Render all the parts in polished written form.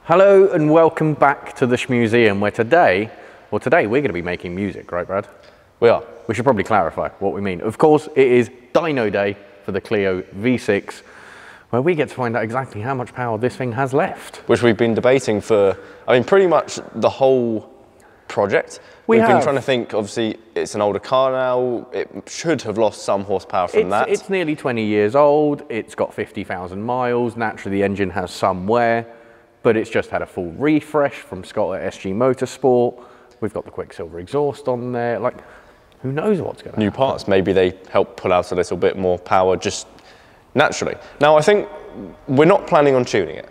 Hello and welcome back to the Shmuseum, where today we're going to be making music, right Brad? We are. We should probably clarify what we mean. Of course, it is dyno day for the Clio V6, where we get to find out exactly how much power this thing has left. Which we've been debating for, pretty much the whole project. We've been trying to think, obviously, it's an older car now, it should have lost some horsepower from that. It's nearly 20 years old, it's got 50,000 miles, naturally the engine has some wear, but it's just had a full refresh from Scott at SG Motorsport. We've got the Quicksilver exhaust on there. Like, who knows what's going to happen? New parts, maybe they help pull out a little bit more power just naturally. Now, I think we're not planning on tuning it.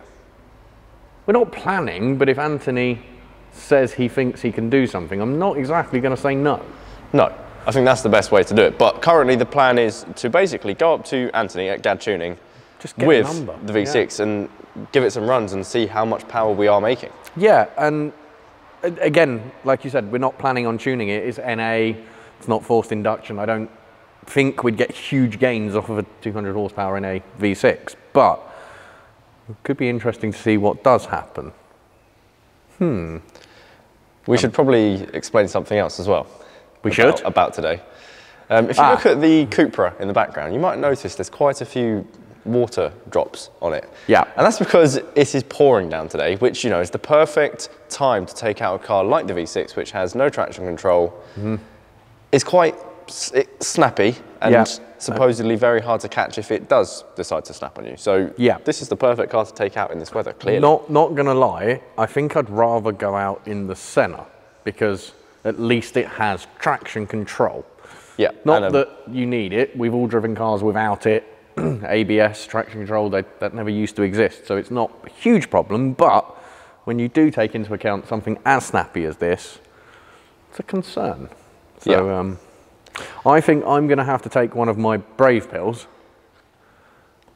We're not planning, but if Anthony says he thinks he can do something, I'm not exactly going to say no. No, I think that's the best way to do it. But currently the plan is to basically go up to Anthony at GAD Tuning with the V6 and give it some runs and see how much power we are making. Yeah, and again, like you said, we're not planning on tuning it. It's NA, it's not forced induction. I don't think we'd get huge gains off of a 200 horsepower NA V6, but it could be interesting to see what does happen. We should probably explain something else as well. We should? About today. If you look at the Cupra in the background, you might notice there's quite a few water drops on it. Yeah. And that's because it is pouring down today, which, you know, is the perfect time to take out a car like the V6, which has no traction control. It's quite snappy and supposedly very hard to catch if it does decide to snap on you. So yeah, this is the perfect car to take out in this weather, clearly. Not gonna lie, I think I'd rather go out in the Senna because at least it has traction control. Yeah. Not that you need it. We've all driven cars without it. ABS, traction control, that never used to exist, so it's not a huge problem, but when you do take into account something as snappy as this, it's a concern. So I think I'm going to have to take one of my Brave pills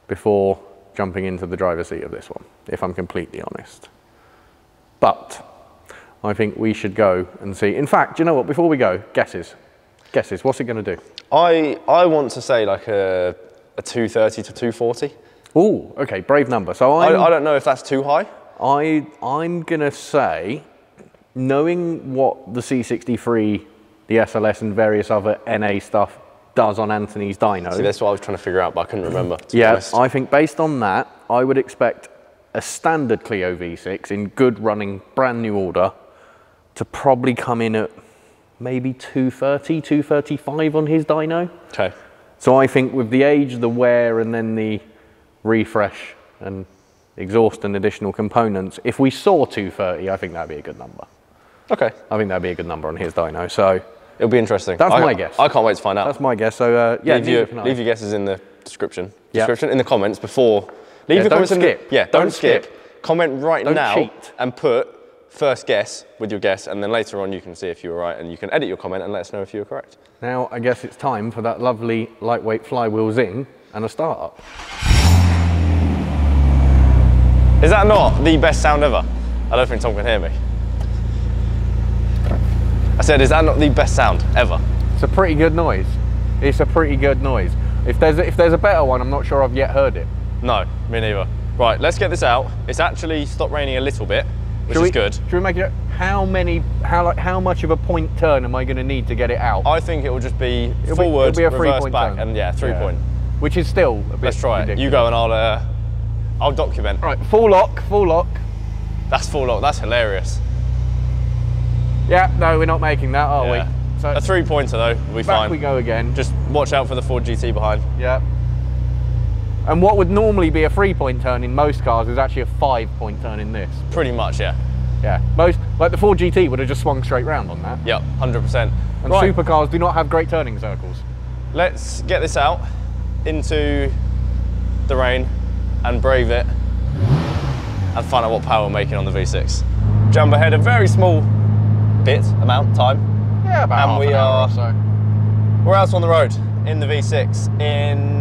before jumping into the driver's seat of this one, if I'm completely honest. But I think we should go and see. In fact, you know what, before we go, guesses, what's it going to do? I want to say like a 230 to 240. Oh, okay, brave number. So I don't know if that's too high. I'm gonna say, knowing what the C63, the SLS and various other NA stuff does on Anthony's dyno. See, that's what I was trying to figure out, but I couldn't remember. Yeah, I think based on that, I would expect a standard Clio V6 in good running, brand new order to probably come in at maybe 230, 235 on his dyno. Okay. So I think with the age, the wear, and then the refresh and exhaust and additional components, if we saw 230, I think that'd be a good number. Okay. I think that'd be a good number on his dyno, so. It'll be interesting. That's my guess. I can't wait to find out. That's my guess, so yeah. Leave your guesses in the description. In the comments before. Leave your comments skip. Don't skip. Comment right now cheat. And put first guess with your guess, and then later on you can see if you were right, and you can edit your comment and let us know if you were correct. Now, I guess it's time for that lovely lightweight flywheel zing and a start up. Is that not the best sound ever? I don't think Tom can hear me. I said, is that not the best sound ever? It's a pretty good noise. It's a pretty good noise. If there's a better one, I'm not sure I've yet heard it. No, me neither. Right, let's get this out. It's actually stopped raining a little bit, which is good. Should we make it? How much of a point turn am I going to need to get it out? I think it will just be forward, reverse, back, and three-point. Which is still a bit Let's try ridiculous. it. You go and I'll document. Right, full lock, full lock. That's full lock. That's hilarious. Yeah, no, we're not making that, are we? So a three-pointer though will be fine. Back we go again. Just watch out for the Ford GT behind. Yeah. And what would normally be a 3-point turn in most cars is actually a 5-point turn in this. Pretty much, yeah. Yeah, like the Ford GT would have just swung straight round on that. Yep, 100%. And supercars do not have great turning circles. Let's get this out into the rain and brave it and find out what power we're making on the V6. Jump ahead a very small time. Yeah, about half an hour or so. We're out on the road in the V6 in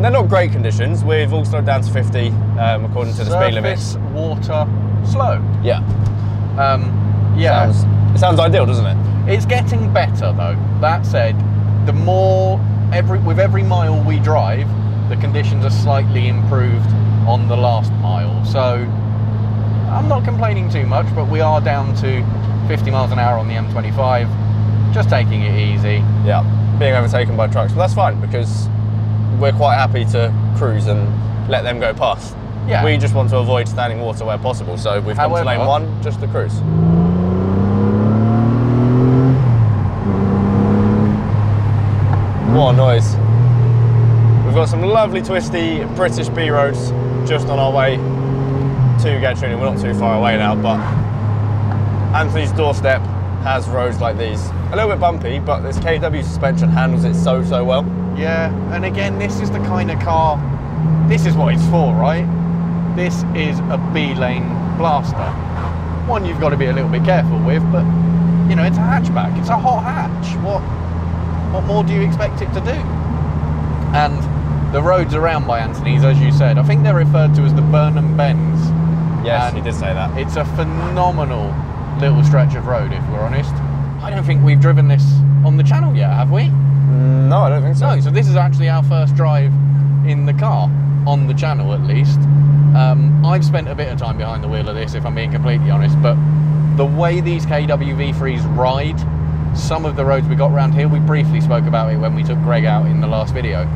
they're not great conditions. We've all slowed down to 50 according to the speed limits. Water, slow. Yeah. Yeah. It sounds ideal, doesn't it? It's getting better though. That said, the more with every mile we drive, the conditions are slightly improved on the last mile. So I'm not complaining too much, but we are down to 50 miles an hour on the M25, just taking it easy. Yeah, being overtaken by trucks, but that's fine because we're quite happy to cruise and let them go past. Yeah. We just want to avoid standing water where possible, so we've come to lane 1 just to cruise. What a noise. We've got some lovely twisty British B roads just on our way to GAD Tuning. We're not too far away now, but Anthony's doorstep has roads like these. A little bit bumpy, but this KW suspension handles it so well. Yeah, and again, this is the kind of car, this is what it's for, right? This is a B-lane blaster. One you've got to be a little bit careful with, but you know, it's a hatchback, it's a hot hatch. What more do you expect it to do? And the roads around by Anthony's, as you said, I think they're referred to as the Burnham Bends. Yes, he did say that. It's a phenomenal little stretch of road, if we're honest. I don't think we've driven this on the channel yet, have we? No, I don't think so. No, so this is actually our first drive in the car, on the channel at least. I've spent a bit of time behind the wheel of this, if I'm being completely honest, but the way these KW V3s ride, some of the roads we got around here, we briefly spoke about it when we took Greg out in the last video,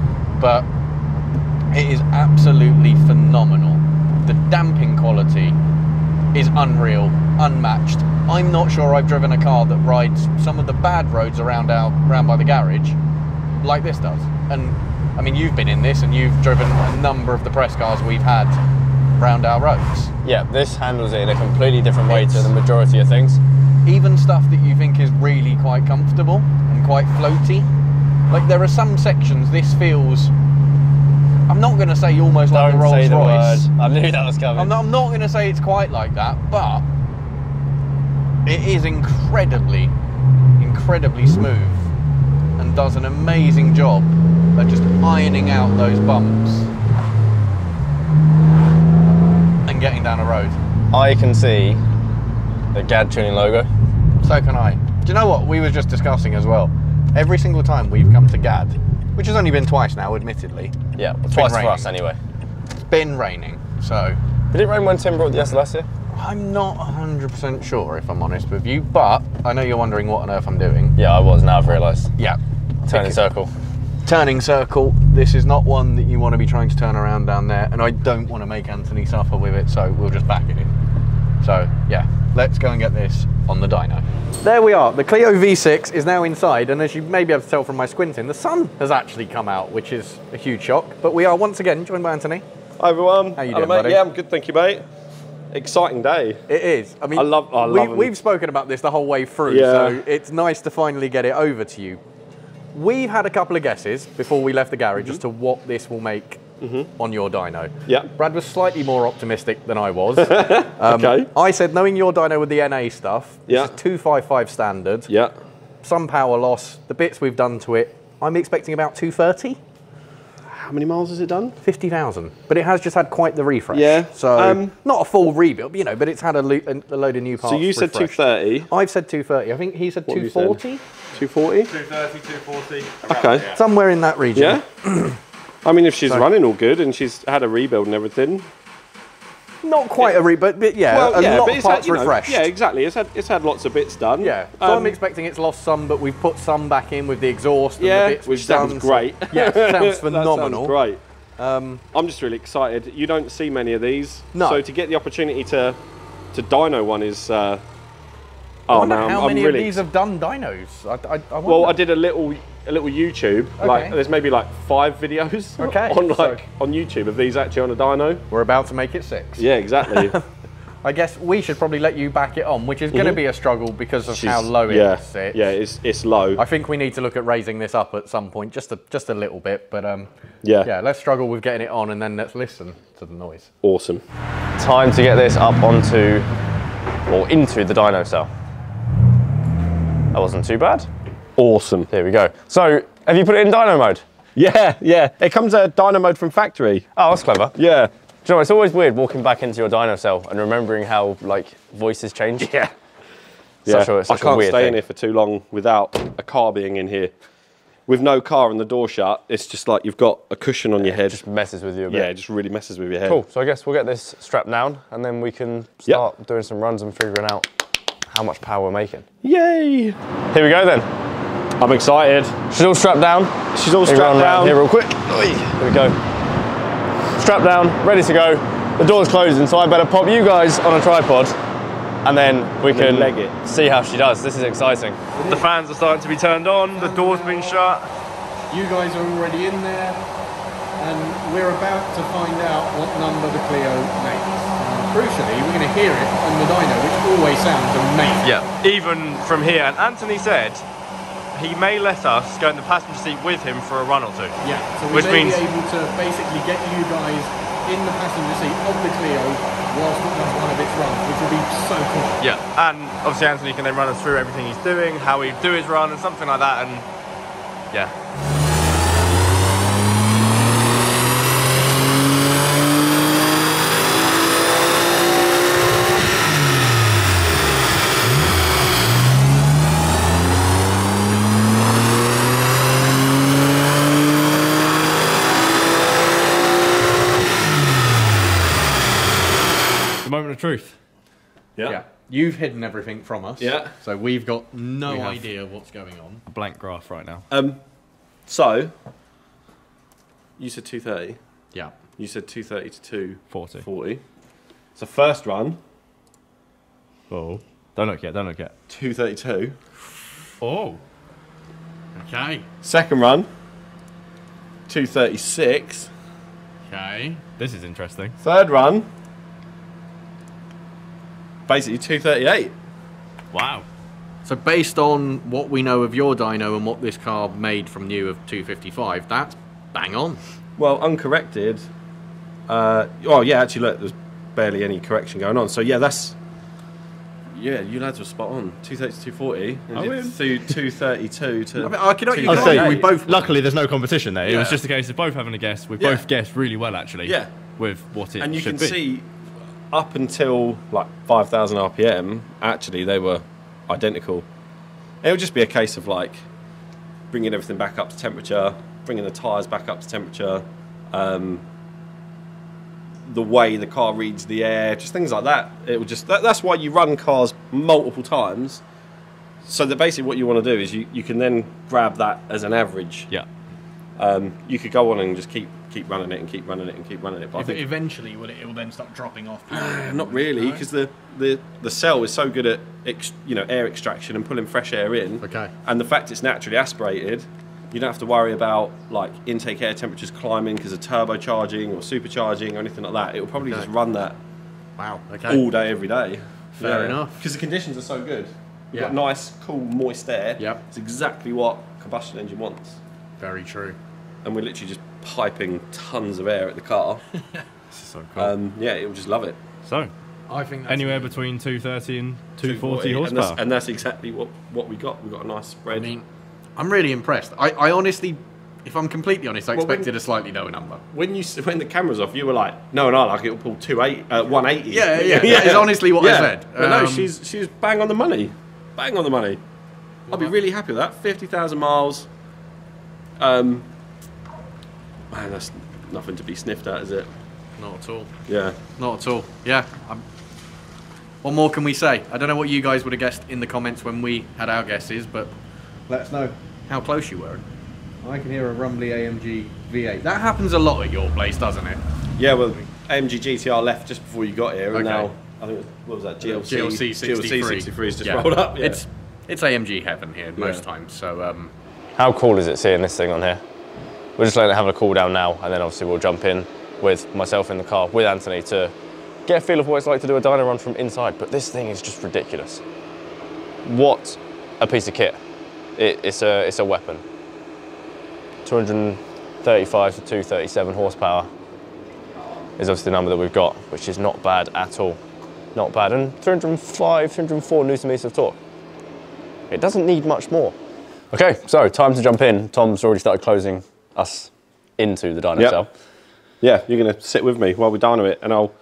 but it is absolutely phenomenal. The damping quality is unreal, unmatched. I'm not sure I've driven a car that rides some of the bad roads around by the garage like this does. And I mean, you've been in this and you've driven a number of the press cars we've had round our roads. Yeah, this handles it in a completely different way to the majority of things. Even stuff that you think is really quite comfortable and quite floaty. Like there are some sections this feels, I'm not going to say almost like a Rolls Royce. I knew that was coming. I'm not going to say it's quite like that, but it is incredibly smooth and does an amazing job at just ironing out those bumps and getting down a road. I can see the GAD Tuning logo. So can I. Do you know what we were just discussing as well? Every single time we've come to GAD, which has only been twice now, admittedly. Yeah, well, twice for us anyway. It's been raining, so. Did it rain when Tim brought the SLS here? I'm not 100% sure, if I'm honest with you, but I know you're wondering what on earth I'm doing. Yeah, I was, now I've realised. Yeah. Turning circle. Turning circle. This is not one that you want to be trying to turn around down there, and I don't want to make Anthony suffer with it, so we'll just back it in. So, yeah, let's go and get this on the dyno. There we are. The Clio V6 is now inside, and as you may be able to tell from my squinting, the sun has actually come out, which is a huge shock. But we are once again joined by Anthony. Hi everyone. How you doing, mate? buddy? Yeah, I'm good, thank you, mate. Exciting day. It is. I mean, I love we've spoken about this the whole way through, Yeah. so it's nice to finally get it over to you. We've had a couple of guesses before we left the garage as to what this will make on your dyno. Yeah. Brad was slightly more optimistic than I was. Okay. I said, knowing your dyno with the NA stuff, Yeah. this is 255 standard, Yeah. some power loss, the bits we've done to it, I'm expecting about 230. How many miles has it done? 50,000, but it has just had quite the refresh. Yeah. So not a full rebuild, you know, but it's had a load of new parts. So you said refreshed. 230. I've said 230. I think he said What have you 240. 240? 230, 240. Okay. Yeah. Somewhere in that region. Yeah. I mean, if she's running all good and she's had a rebuild and everything. Not quite a rebuild, but yeah, Well, a yeah, lot but of it's parts had, you know, refreshed. yeah, exactly. It's had lots of bits done. Yeah. So I'm expecting it's lost some, but we've put some back in with the exhaust and Yeah, the bits which we've sounds done. great. So, yeah, sounds phenomenal. That sounds great. I'm just really excited. You don't see many of these. No. So to get the opportunity to dyno one is. I Oh wonder no, how I'm many really. of these have done dynos. I wonder. Well, I did a little YouTube. Like, there's maybe like 5 videos on YouTube of these actually on a dyno. We're about to make it 6. Yeah, exactly. I guess we should probably let you back it on, which is going to be a struggle because of how low it sits. Yeah, it's low. I think we need to look at raising this up at some point, just a little bit. But yeah, let's struggle with getting it on, and then let's listen to the noise. Awesome. Time to get this up onto, or into the dyno cell. That wasn't too bad. Awesome. Here we go. So, have you put it in dyno mode? Yeah, yeah. It comes a dyno mode from factory. Oh, that's clever. Yeah. Do you know, it's always weird walking back into your dyno cell and remembering how, like, voices change. Yeah. Such I a can't weird stay thing. in here for too long without a car being in here. with no car and the door shut, it's just like you've got a cushion on your head. It just messes with you a bit. Yeah, it just really messes with your head. Cool, so I guess we'll get this strapped down and then we can start doing some runs and figuring out how much power we're making. Yay! Here we go then. I'm excited. She's all strapped down. She's all strapped down. Here real quick. Here we go. Strapped down, ready to go. The door's closing, so I better pop you guys on a tripod and then we can leg it. See how she does. This is exciting. The fans are starting to be turned on, the door's been shut. You guys are already in there, and we're about to find out what number the Clio makes. Crucially, we're going to hear it on the dyno, which always sounds amazing. Yeah, even from here. And Anthony said he may let us go in the passenger seat with him for a run or two. Yeah, so we may be able to basically get you guys in the passenger seat of the Clio whilst it does one of its runs, which will be so cool. Yeah, and obviously Anthony can then run us through everything he's doing, how he'd do his run and something like that, and yeah. Moment of truth. Yeah. You've hidden everything from us. Yeah. So we've got no idea what's going on. A blank graph right now. So, you said 230. Yeah. You said 230 to 240. 40. So first run. Oh. Don't look yet, don't look yet. 232. Oh. Okay. Second run. 236. Okay. This is interesting. Third run. Basically 238. Wow. So based on what we know of your dyno and what this car made from new of 255, that's bang on. Well, uncorrected. Oh yeah, actually look, there's barely any correction going on. So yeah, that's. Yeah, you lads were spot on. 230 to 240. And 232 to. I can argue we both. Luckily, there's no competition there. It was just a case of both having a guess. We both guessed really well, actually. Yeah. With what it and you should can be. see, up until like 5,000 RPM, actually they were identical. It would just be a case of like bringing everything back up to temperature, bringing the tyres back up to temperature, the way the car reads the air, just things like that. It would just that's why you run cars multiple times. So that basically what you want to do is you can then grab that as an average. Yeah. You could go on and just keep running it and keep running it and keep running it. But Eventually, it will then start dropping off. not really, because the cell is so good at air extraction and pulling fresh air in. Okay. And the fact it's naturally aspirated, you don't have to worry about like intake air temperatures climbing because of turbocharging or supercharging or anything like that. It will probably just run that. Wow. Okay. All day, every day. Fair enough. Because the conditions are so good. You've Yeah. got nice, cool, moist air. Yep. It's exactly what a combustion engine wants. Very true. And we're literally just piping tons of air at the car. This is so cool. Yeah, it will just love it. So, I think that's anywhere between 230 and 240 and horsepower. and that's exactly what we got. We got a nice spread. I mean, I'm really impressed. I honestly, if I'm completely honest, I Well, expected a slightly lower number. when the camera's off, you were like, "No, like it'll pull 180." Yeah. That is honestly what I said. But no, she's bang on the money. Bang on the money. I'll be really happy with that. 50,000 miles. Man, that's nothing to be sniffed at, is it? Not at all. Yeah. Not at all. Yeah. What more can we say? I don't know what you guys would have guessed in the comments when we had our guesses, but let us know how close you were. I can hear a rumbly AMG V8. That happens a lot at your place, doesn't it? Yeah, well, AMG GTR left just before you got here, and Okay. now, I think, what was that, GLC 63 has just rolled up. Yeah. It's AMG heaven here most times, so... How cool is it seeing this thing on here? We're just letting it have a cool down now, and then obviously we'll jump in with myself in the car with Anthony to get a feel of what it's like to do a dyno run from inside. But this thing is just ridiculous. What a piece of kit. It's a weapon. 235 to 237 horsepower is obviously the number that we've got, which is not bad at all. Not bad. And 305, 304 Newton meters of torque. It doesn't need much more. Okay, so time to jump in. Tom's already started closing us into the dyno cell. Yeah, you're going to sit with me while we dyno it, and I'll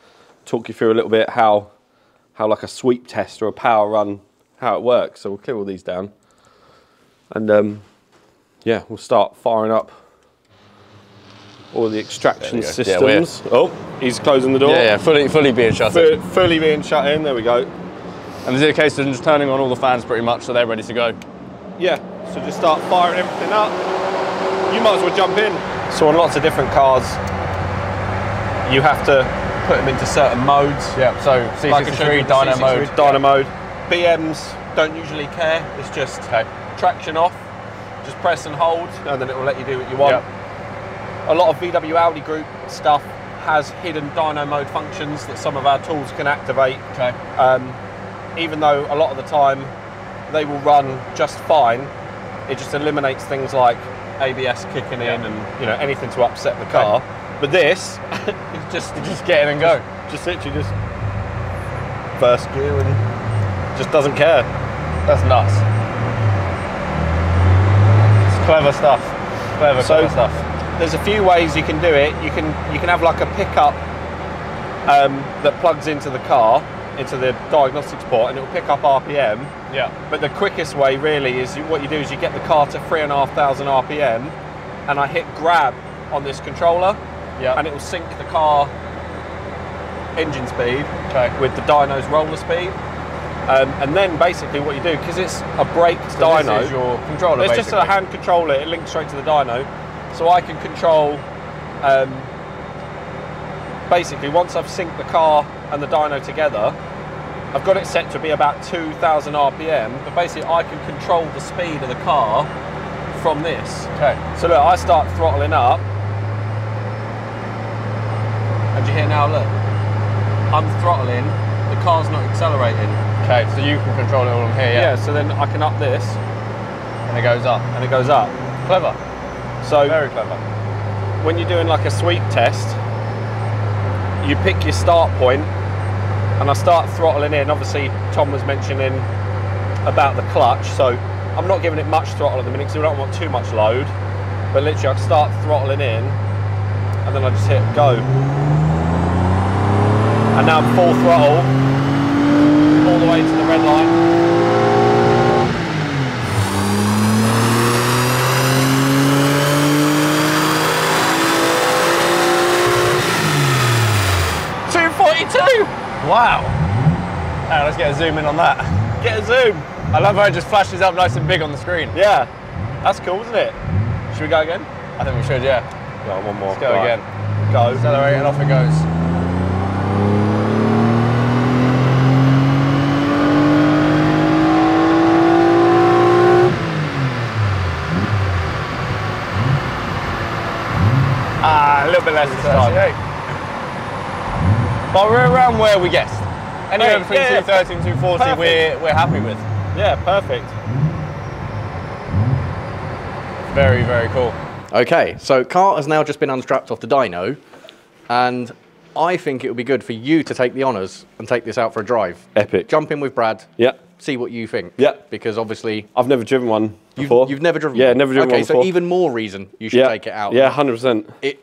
talk you through a little bit how like a sweep test or a power run, how it works. So we'll clear all these down. And yeah, we'll start firing up all the extraction systems. Oh, he's closing the door. Yeah, fully being shut in. Fully being shut in, there we go. And is it a case of just turning on all the fans pretty much so they're ready to go? Yeah, so just start firing everything up. You might as well jump in. So on lots of different cars, you have to put them into certain modes. Yeah, so C63 dyno mode. Dyno mode. BMs don't usually care. It's just traction off. Just press and hold, and then it will let you do what you want. Yep. A lot of VW Audi Group stuff has hidden dyno mode functions that some of our tools can activate. Okay. Even though a lot of the time they will run just fine, it just eliminates things like ABS kicking in and anything to upset the car. But this is just get in and go. Just literally just first gear and just doesn't care. That's nuts. It's clever stuff. Clever stuff. There's a few ways you can do it. You can have like a pickup that plugs into the car, into the diagnostics port, and it will pick up RPM. Yeah. But the quickest way really is what you do is you get the car to 3,500 RPM, and I hit grab on this controller, and it will sync the car engine speed with the dyno's roller speed. And then basically what you do, because it's a braked dyno, this is your controller. It's just a hand controller. It links straight to the dyno, so I can control. Basically, once I've synced the car and the dyno together, I've got it set to be about 2,000 RPM. But basically, I can control the speed of the car from this. Okay. So look, I start throttling up, and you hear now. Look, I'm throttling. The car's not accelerating. Okay, so you can control it all on here, Yeah, so then I can up this. And it goes up. And it goes up. Clever. So very clever. When you're doing like a sweep test, you pick your start point, and I start throttling in. Obviously, Tom was mentioning about the clutch, so I'm not giving it much throttle at the minute because we don't want too much load. But literally, I start throttling in, and then I just hit go. And now I'm full throttle, all the way to the red line. Wow. Right, let's get a zoom in on that. Get a zoom. I love how it just flashes up nice and big on the screen. Yeah. That's cool, isn't it? Should we go again? I think we should, yeah. Go on, one more. Let's go again. Go. Accelerate and off it goes. A little bit less this time. But we're around where we guessed. Anywhere between 230 and 240 we're happy with. Yeah, perfect. Very, very cool. Okay, so car has now just been unstrapped off the dyno, and I think it would be good for you to take the honours and take this out for a drive. Epic. Jump in with Brad. Yeah. See what you think. Yeah. Because obviously... I've never driven one before. You've never driven one? Yeah, never driven one before. Okay, so even more reason you should take it out. Yeah, 100%.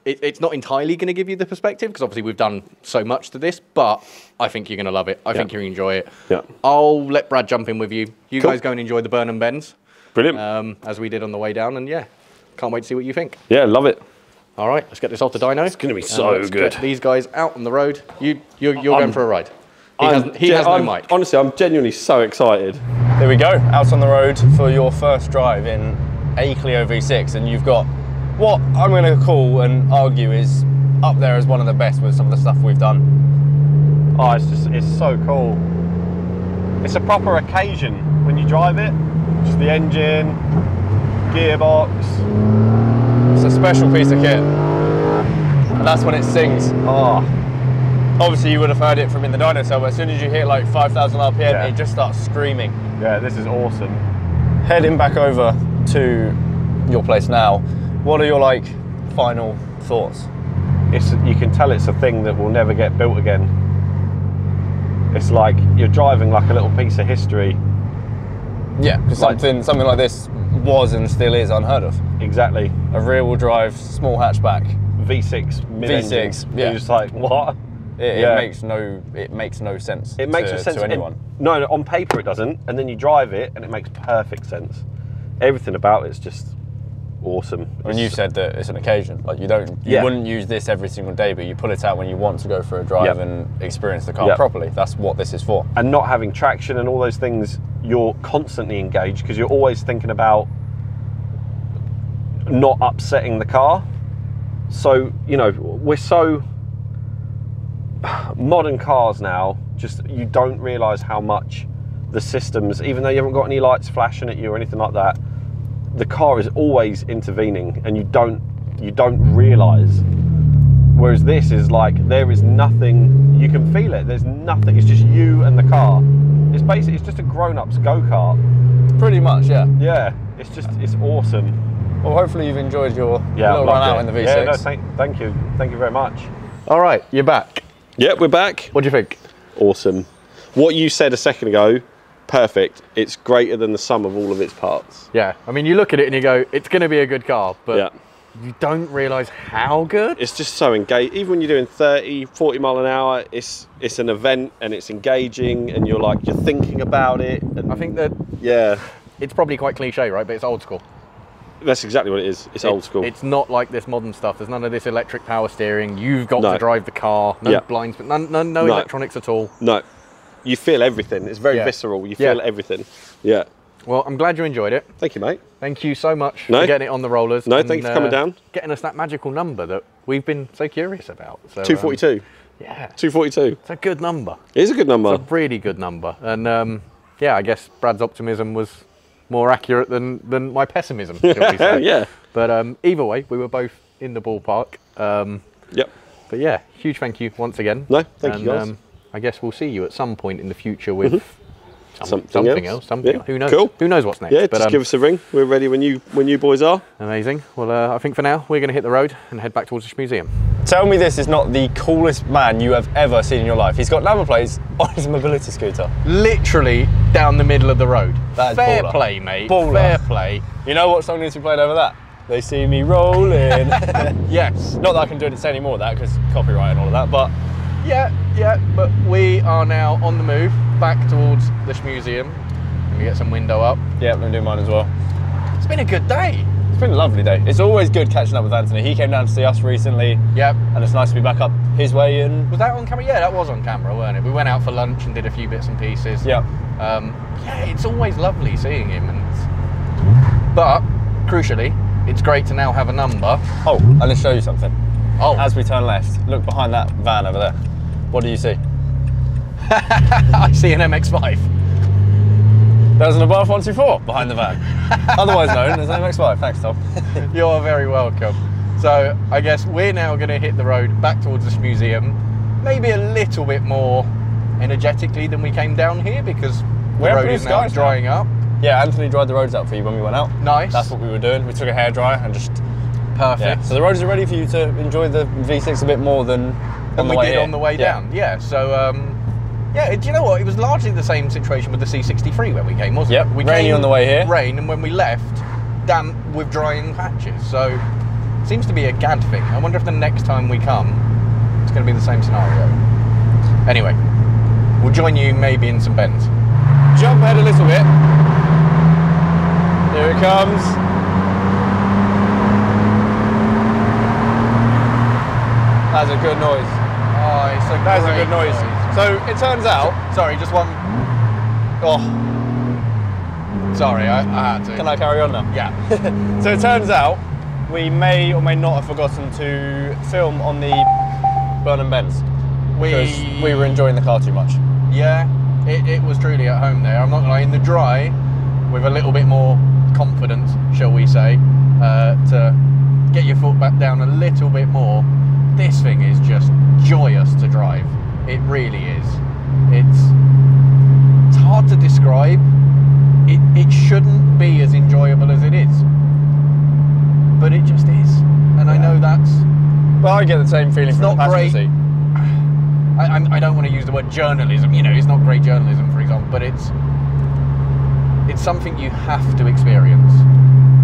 It's not entirely going to give you the perspective, because obviously we've done so much to this, but I think you're going to love it. I think you'll enjoy it. Yeah. I'll let Brad jump in with you. You guys go and enjoy the Burnham Bends. Brilliant. As we did on the way down, and yeah, can't wait to see what you think. Yeah, love it. All right, let's get this off the dyno. It's going to be so good. Get these guys out on the road. You're going for a ride. He has no mic. Honestly, I'm genuinely so excited. There we go, out on the road for your first drive in a Clio V6, and you've got what I'm going to call and argue is up there as one of the best with some of the stuff we've done. Oh, it's so cool. It's a proper occasion when you drive it. Just the engine, gearbox. It's a special piece of kit, and that's when it sings. Oh. Obviously you would have heard it from in the dyno cell, but as soon as you hit like 5,000 RPM, it just starts screaming. Yeah, this is awesome. Heading back over to your place now, what are your final thoughts? You can tell it's a thing that will never get built again. It's like you're driving like a little piece of history. Yeah, because something like this was and still is unheard of. Exactly. A rear-wheel drive, small hatchback. V6, mid-engine. V6, yeah. You're just like, what? It makes no sense. It makes no sense to anyone. No, on paper it doesn't, and then you drive it and it makes perfect sense. everything about it's just awesome. And you said that it's an occasion. Like you wouldn't use this every single day, but you pull it out when you want to go for a drive and experience the car properly. That's what this is for. And not having traction and all those things, you're constantly engaged because you're always thinking about not upsetting the car. So, you know, we're so modern cars now, just you don't realise how much the systems, even though you haven't got any lights flashing at you or anything like that, the car is always intervening and you don't realise. Whereas this is like, there is nothing, you can feel it, there's nothing, it's just you and the car. It's basically, it's just a grown-up's go-kart. Pretty much, yeah. Yeah, it's awesome. Well, hopefully you've enjoyed your little run out in the V6. Yeah, no, thank you very much. All right, you're back. Yeah, we're back. What do you think? Awesome. What you said a second ago, perfect. It's greater than the sum of all of its parts. Yeah, I mean, you look at it and you go, it's going to be a good car, but you don't realise how good. It's just so engaged. Even when you're doing 30, 40 mile an hour, it's an event and it's engaging and you're thinking about it. And I think that it's probably quite cliche, right? But it's old school. That's exactly what it is. It's old school. It's not like this modern stuff. There's none of this electric power steering. You've got to drive the car. No blinds, but no electronics at all. No. You feel everything. It's very visceral. You feel everything. Yeah. Well, I'm glad you enjoyed it. Thank you, mate. Thank you so much for getting it on the rollers. No, thank you for coming down. Getting us that magical number that we've been so curious about. So, 242. Yeah. 242. It's a good number. It is a good number. It's a really good number. And yeah, I guess Brad's optimism was more accurate than my pessimism, shall we say. Yeah. But either way, we were both in the ballpark. Yep. But yeah, huge thank you once again. No, thank you guys. I guess we'll see you at some point in the future with something else. Something. Who knows? Cool. Who knows what's next? Yeah, just give us a ring. We're ready when you boys are. Amazing. Well, I think for now we're going to hit the road and head back towards the Shmuseum. Tell me this is not the coolest man you have ever seen in your life. He's got number plates on his mobility scooter. Literally down the middle of the road. That is fair baller. Play, mate. Baller. Fair play. You know what song needs to be played over that? They see me rolling. Yes. Not that I can do it say any more of that because copyright and all of that, but yeah, but we are now on the move back towards the Shmuseum. Let me get some window up. yeah, I'm gonna do mine as well. It's been a good day. It's been a lovely day. It's always good catching up with Anthony. He came down to see us recently. Yep. And it's nice to be back up his way. And was that on camera? Yeah, that was on camera, weren't it? We went out for lunch and did a few bits and pieces. yeah. Yeah, it's always lovely seeing him. But crucially, it's great to now have a number. Oh, and let's show you something. Oh. As we turn left, look behind that van over there. What do you see? I see an MX-5. There's an Above 124 behind the van. Otherwise known as an MX-5. Thanks, Tom. You're very welcome. So I guess we're now going to hit the road back towards the Shmuseum, maybe a little bit more energetically than we came down here because the road is now drying up. Yeah, Anthony dried the roads out for you when we went out. Nice. That's what we were doing. We took a hairdryer and just... Perfect. Yeah. So the roads are ready for you to enjoy the V6 a bit more than on the way we did on the way down. Yeah, so... yeah, do you know what? It was largely the same situation with the C63 when we came, wasn't it? We rainy came, on the way here. Rain, and when we left, damp with drying patches. So it seems to be a GAD thing. I wonder if the next time we come, it's going to be the same scenario. Anyway, we'll join you maybe in some bends. Jump ahead a little bit. Here it comes. That's a good noise. Oh, it's a That's a good noise. So it turns out... Sorry, just one... Oh. Sorry, I had to. Can I carry on now? Yeah. So it turns out we may or may not have forgotten to film on the Burnham Bends. Because we were enjoying the car too much. Yeah, it was truly at home there. I'm not going to lie, in the dry, with a little bit more confidence, shall we say, to get your foot back down a little bit more. This thing is just joyous to drive. It really is. It's hard to describe. It shouldn't be as enjoyable as it is, but it just is. And I know that's... Well, I get the same feeling from the passenger seat. I don't want to use the word journalism, you know, it's not great journalism, for example, but it's something you have to experience.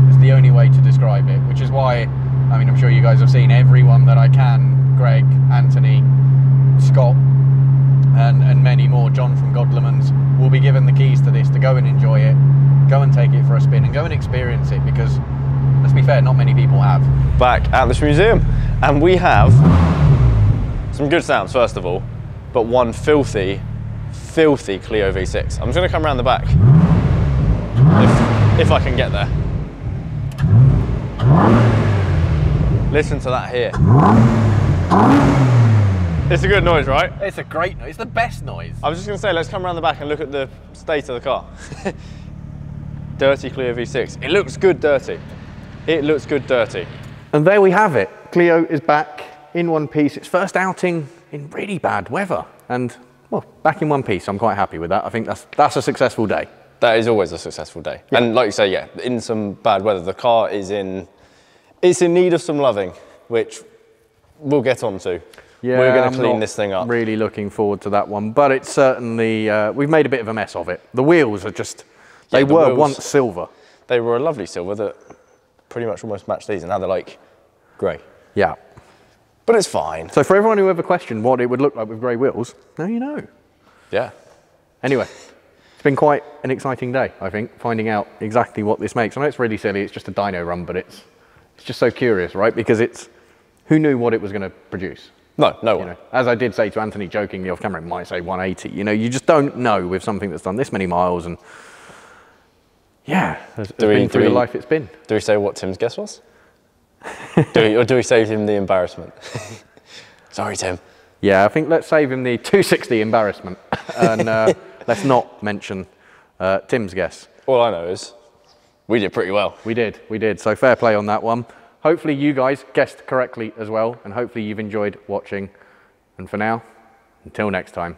It's the only way to describe it, which is why, I mean, I'm sure you guys have seen everyone that I can, Greg, Anthony, Scott, and many more John from Godlemans will be given the keys to this to go and enjoy it, go and take it for a spin and go and experience it, because let's be fair, not many people have. Back at the Shmuseum, and we have some good sounds first of all, but one filthy Clio V6. I'm just going to come around the back if I can get there. Listen to that here. It's a good noise, right? It's a great noise. It's the best noise. I was just going to say, let's come around the back and look at the state of the car. Dirty Clio V6. It looks good dirty. It looks good dirty. And there we have it. Clio is back in one piece. Its first outing in really bad weather. And, well, back in one piece. I'm quite happy with that. I think that's a successful day. That is always a successful day. Yeah. And like you say, yeah, in some bad weather, the car is in need of some loving, which we'll get on to. Yeah, we're going to clean this thing up. Really looking forward to that one, but it's certainly, we've made a bit of a mess of it. The wheels are just, they were once silver. They were a lovely silver that pretty much almost matched these, and now they're like grey. Yeah. But it's fine. So for everyone who ever questioned what it would look like with grey wheels, now you know. Yeah. Anyway, it's been quite an exciting day, I think, finding out exactly what this makes. I know it's really silly, it's just a dyno run, but it's just so curious, right? Because it's, who knew what it was going to produce? No one. You know, as I did say to Anthony jokingly off camera, it might say 180. You know, you just don't know with something that's done this many miles, and yeah, has been through the life it's been. Do we say what Tim's guess was? Or do we save him the embarrassment? Sorry, Tim. Yeah, I think let's save him the 260 embarrassment, and let's not mention Tim's guess. All I know is we did pretty well. We did. So fair play on that one. Hopefully you guys guessed correctly as well, and hopefully you've enjoyed watching. And for now, until next time.